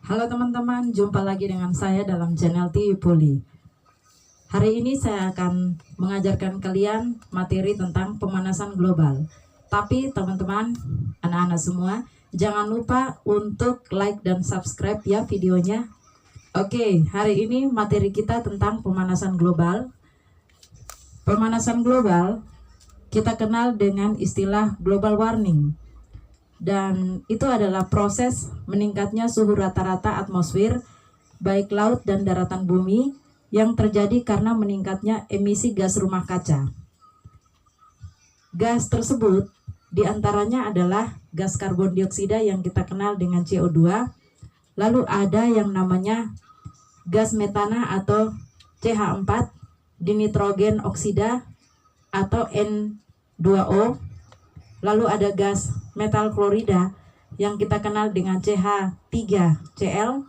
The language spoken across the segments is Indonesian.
Halo teman-teman, jumpa lagi dengan saya dalam channel TV Poli. Hari ini saya akan mengajarkan kalian materi tentang pemanasan global. Tapi teman-teman, anak-anak semua, jangan lupa untuk like dan subscribe ya videonya. Oke, hari ini materi kita tentang pemanasan global. Pemanasan global kita kenal dengan istilah global warming. Dan itu adalah proses meningkatnya suhu rata-rata atmosfer, baik laut dan daratan bumi, yang terjadi karena meningkatnya emisi gas rumah kaca. Gas tersebut diantaranya adalah gas karbon dioksida yang kita kenal dengan CO2, lalu ada yang namanya gas metana atau CH4, dinitrogen oksida atau N2O, lalu ada gas metal klorida yang kita kenal dengan CH3Cl,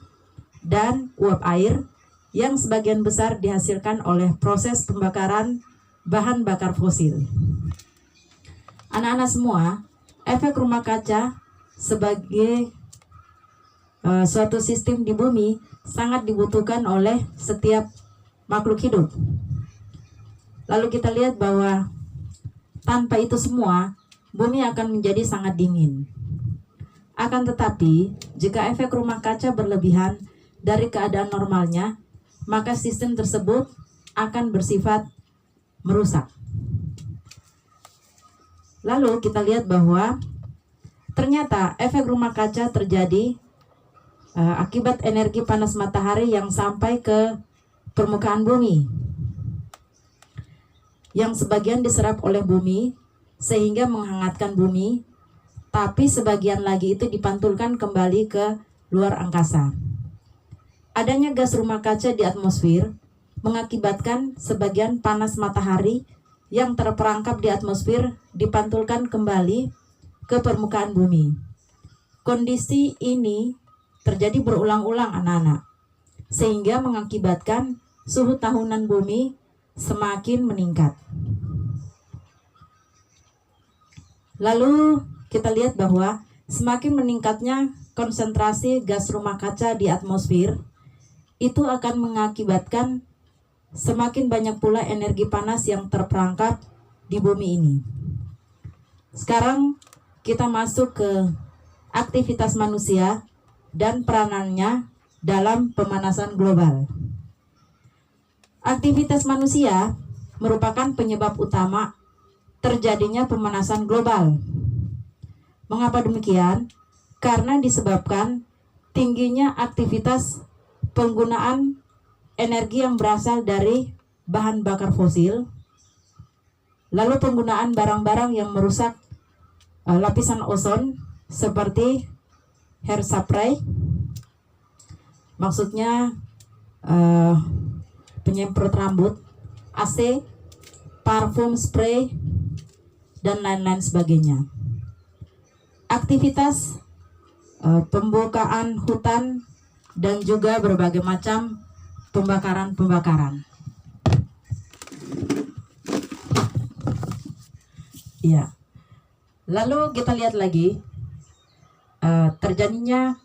dan uap air yang sebagian besar dihasilkan oleh proses pembakaran bahan bakar fosil. Anak-anak semua, efek rumah kaca sebagai suatu sistem di bumi sangat dibutuhkan oleh setiap makhluk hidup. Lalu kita lihat bahwa tanpa itu semua, bumi akan menjadi sangat dingin. Akan tetapi, jika efek rumah kaca berlebihan dari keadaan normalnya, maka sistem tersebut akan bersifat merusak. Lalu kita lihat bahwa ternyata efek rumah kaca terjadi akibat energi panas matahari yang sampai ke permukaan bumi, yang sebagian diserap oleh bumi sehingga menghangatkan bumi, tapi sebagian lagi itu dipantulkan kembali ke luar angkasa. Adanya gas rumah kaca di atmosfer mengakibatkan sebagian panas matahari yang terperangkap di atmosfer dipantulkan kembali ke permukaan bumi. Kondisi ini terjadi berulang-ulang anak-anak, sehingga mengakibatkan suhu tahunan bumi semakin meningkat. Lalu kita lihat bahwa semakin meningkatnya konsentrasi gas rumah kaca di atmosfer, itu akan mengakibatkan semakin banyak pula energi panas yang terperangkap di bumi ini. Sekarang kita masuk ke aktivitas manusia dan peranannya dalam pemanasan global. Aktivitas manusia merupakan penyebab utama terjadinya pemanasan global. Mengapa demikian? Karena disebabkan tingginya aktivitas penggunaan energi yang berasal dari bahan bakar fosil, lalu penggunaan barang-barang yang merusak lapisan ozon seperti hairspray, maksudnya penyemprot rambut, AC, parfum spray, dan lain-lain sebagainya. Aktivitas pembukaan hutan dan juga berbagai macam pembakaran. Ya. Lalu kita lihat lagi terjadinya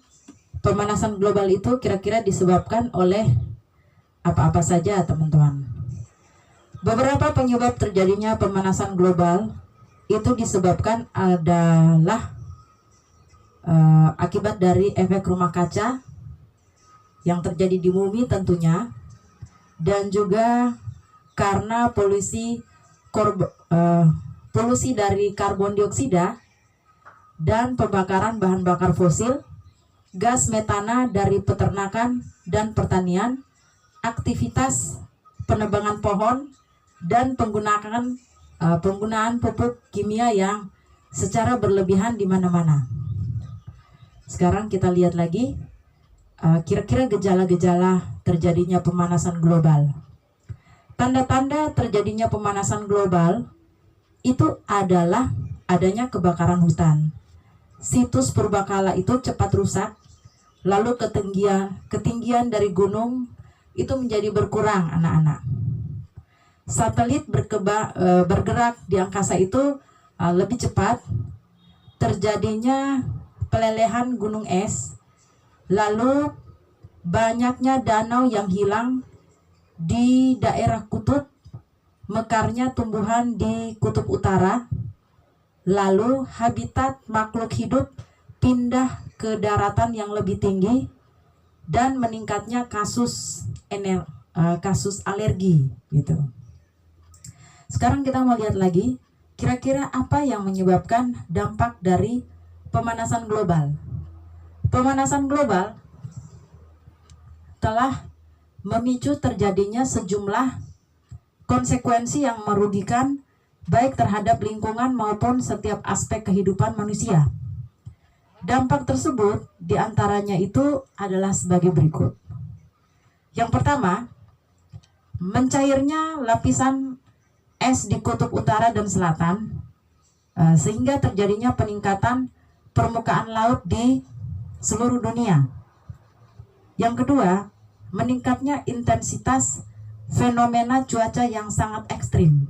pemanasan global itu kira-kira disebabkan oleh apa-apa saja, teman-teman. Beberapa penyebab terjadinya pemanasan global itu disebabkan adalah akibat dari efek rumah kaca yang terjadi di bumi tentunya, dan juga karena polusi dari karbon dioksida dan pembakaran bahan bakar fosil, gas metana dari peternakan dan pertanian, aktivitas penebangan pohon, dan penggunaan pupuk kimia yang secara berlebihan di mana-mana. Sekarang kita lihat lagi kira-kira gejala-gejala terjadinya pemanasan global. Tanda-tanda terjadinya pemanasan global itu adalah adanya kebakaran hutan. Situs purbakala itu cepat rusak, lalu ketinggian dari gunung itu menjadi berkurang, anak-anak. Satelit bergerak di angkasa itu lebih cepat, terjadinya pelelehan gunung es, lalu banyaknya danau yang hilang di daerah kutub, mekarnya tumbuhan di kutub utara, lalu habitat makhluk hidup pindah ke daratan yang lebih tinggi, dan meningkatnya kasus alergi gitu. Sekarang kita mau lihat lagi, kira-kira apa yang menyebabkan dampak dari pemanasan global. Pemanasan global telah memicu terjadinya sejumlah konsekuensi yang merugikan baik terhadap lingkungan maupun setiap aspek kehidupan manusia. Dampak tersebut diantaranya itu adalah sebagai berikut. Yang pertama, mencairnya lapisan es di kutub utara dan selatan, sehingga terjadinya peningkatan permukaan laut di seluruh dunia. Yang kedua, meningkatnya intensitas fenomena cuaca yang sangat ekstrim.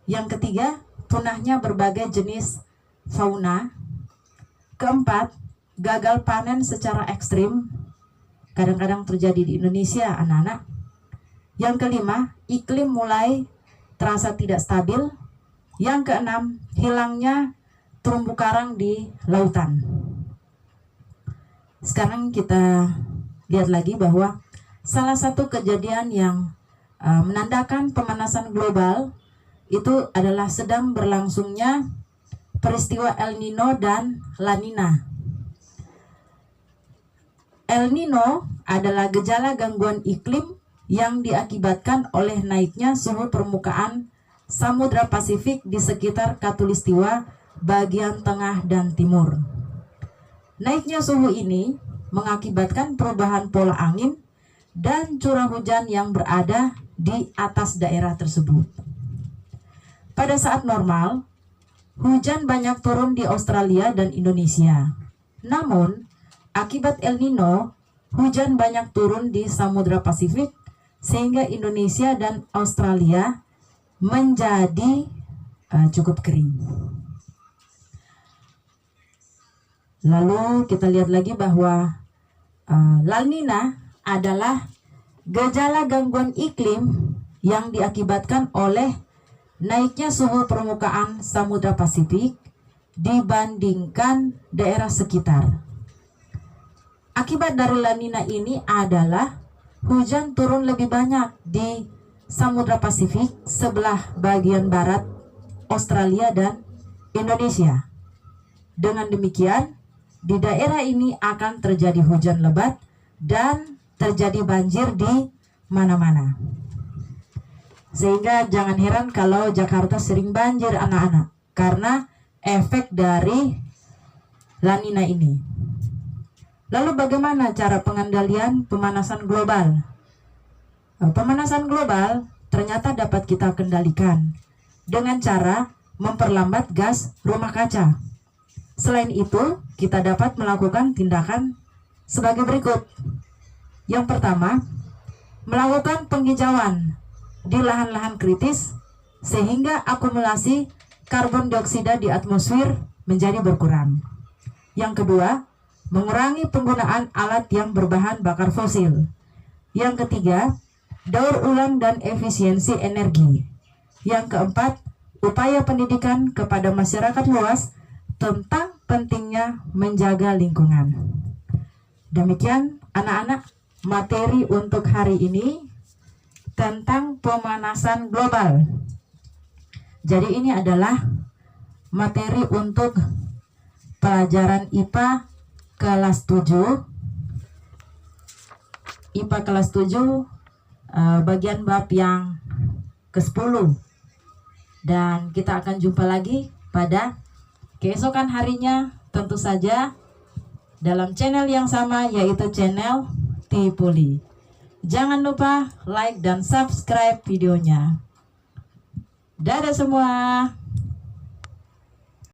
Yang ketiga, punahnya berbagai jenis fauna. Keempat, gagal panen secara ekstrim, kadang-kadang terjadi di Indonesia, anak-anak. Yang kelima, iklim mulai terasa tidak stabil. Yang keenam, hilangnya terumbu karang di lautan. Sekarang kita lihat lagi bahwa salah satu kejadian yang menandakan pemanasan global itu adalah sedang berlangsungnya peristiwa El Nino dan La Nina. El Nino adalah gejala gangguan iklim yang diakibatkan oleh naiknya suhu permukaan Samudra Pasifik di sekitar Khatulistiwa bagian tengah dan timur. Naiknya suhu ini mengakibatkan perubahan pola angin dan curah hujan yang berada di atas daerah tersebut. Pada saat normal, hujan banyak turun di Australia dan Indonesia. Namun, akibat El Nino, hujan banyak turun di Samudra Pasifik sehingga Indonesia dan Australia menjadi cukup kering. Lalu kita lihat lagi bahwa La Nina adalah gejala gangguan iklim yang diakibatkan oleh naiknya suhu permukaan Samudra Pasifik dibandingkan daerah sekitar. Akibat dari La Nina ini adalah hujan turun lebih banyak di Samudra Pasifik sebelah bagian barat Australia dan Indonesia. Dengan demikian, di daerah ini akan terjadi hujan lebat dan terjadi banjir di mana-mana. Sehingga jangan heran kalau Jakarta sering banjir, anak-anak, karena efek dari La Nina ini. Lalu bagaimana cara pengendalian pemanasan global? Pemanasan global ternyata dapat kita kendalikan dengan cara memperlambat gas rumah kaca. Selain itu, kita dapat melakukan tindakan sebagai berikut. Yang pertama, melakukan penghijauan di lahan-lahan kritis sehingga akumulasi karbon dioksida di atmosfer menjadi berkurang. Yang kedua, mengurangi penggunaan alat yang berbahan bakar fosil. Yang ketiga, daur ulang dan efisiensi energi. Yang keempat, upaya pendidikan kepada masyarakat luas tentang pentingnya menjaga lingkungan. Demikian anak-anak materi untuk hari ini tentang pemanasan global. Jadi ini adalah materi untuk pelajaran IPA kelas 7. IPA kelas 7 bagian bab yang ke-10. Dan kita akan jumpa lagi pada keesokan harinya, tentu saja dalam channel yang sama, yaitu channel Tipuli. Jangan lupa like dan subscribe videonya. Dadah semua.